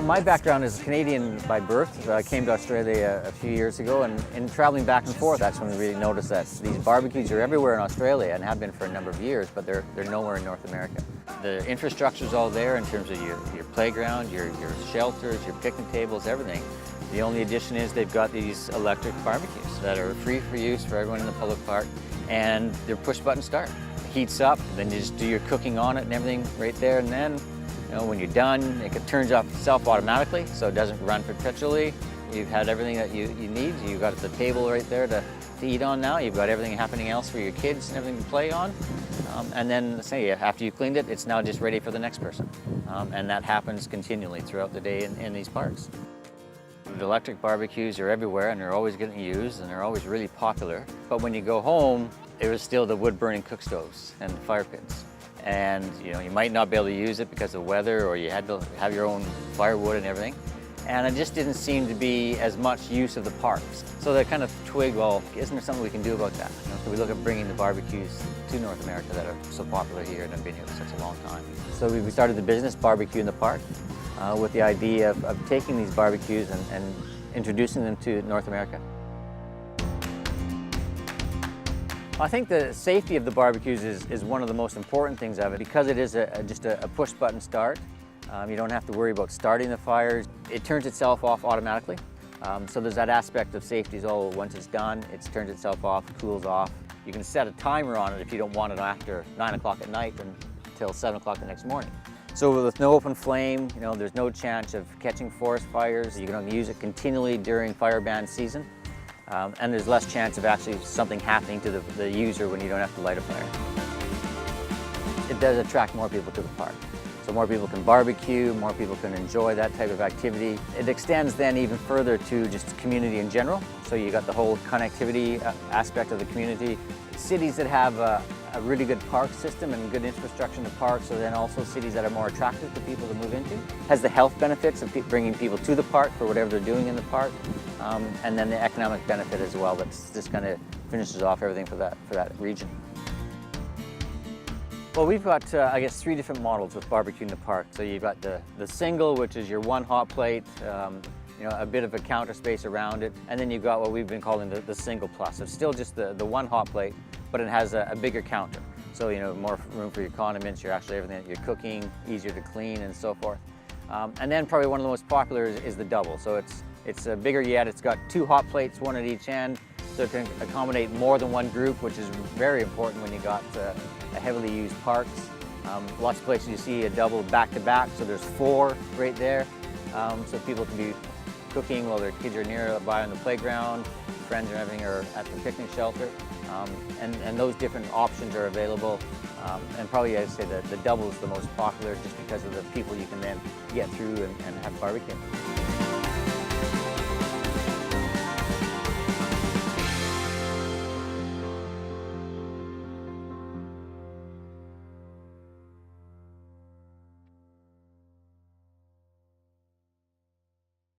My background is Canadian by birth. I came to Australia a few years ago, and in traveling back and forth, that's when we really noticed that these barbecues are everywhere in Australia and have been for a number of years, but they're nowhere in North America. The infrastructure's all there in terms of your playground, your shelters, your picnic tables, everything. The only addition is they've got these electric barbecues that are free for use for everyone in the public park, and they're push-button start. It heats up, then you just do your cooking on it and everything right there, and then when you're done, it turns off itself automatically, so it doesn't run perpetually. You've had everything that you need. You've got the table right there to eat on now. You've got everything happening else for your kids and everything to play on. And then, say, after you cleaned it, it's now just ready for the next person. And that happens continually throughout the day in these parks. The electric barbecues are everywhere, and they're always getting used, and they're always really popular. But when you go home, it was still the wood-burning cook stoves and fire pits. And you might not be able to use it because of weather, or you had to have your own firewood and everything. And it just didn't seem to be as much use of the parks. So they kind of twigged, well, isn't there something we can do about that? So we look at bringing the barbecues to North America that are so popular here and have been here for such a long time. So we started the business, BBQ in the Park, with the idea of taking these barbecues and introducing them to North America. I think the safety of the barbecues is one of the most important things of it, because it is just a push-button start. You don't have to worry about starting the fires. It turns itself off automatically. So there's that aspect of safety as well. Once it's done, it turns itself off, cools off. You can set a timer on it if you don't want it after 9 o'clock at night until 7 o'clock the next morning. So with no open flame, there's no chance of catching forest fires. You can use it continually during fire ban season. And there's less chance of actually something happening to the user when you don't have to light a fire. It does attract more people to the park. So more people can barbecue, more people can enjoy that type of activity. It extends then even further to just community in general. So you got the whole connectivity aspect of the community. Cities that have a really good park system and good infrastructure in the park, so then also cities that are more attractive to people to move into. Has the health benefits of bringing people to the park for whatever they're doing in the park, and then the economic benefit as well. That's just kind of finishes off everything for that region. Well, we've got, I guess, 3 different models with BBQ in the park. So you've got the single, which is your one hot plate, a bit of a counter space around it, and then you've got what we've been calling the single plus. It's still just the one hot plate, but it has a bigger counter. So, more room for your condiments, everything that you're cooking, easier to clean and so forth. And then probably one of the most popular is the double. So it's bigger yet. It's got 2 hot plates, 1 at each end, so it can accommodate more than one group, which is very important when you got heavily used parks. Lots of places you see a double back-to-back, so there's 4 right there. So people can be cooking while their kids are nearby on the playground, friends and everything are at the picnic shelter. And those different options are available. And probably I'd say the double is the most popular, just because of the people you can then get through and have barbecue.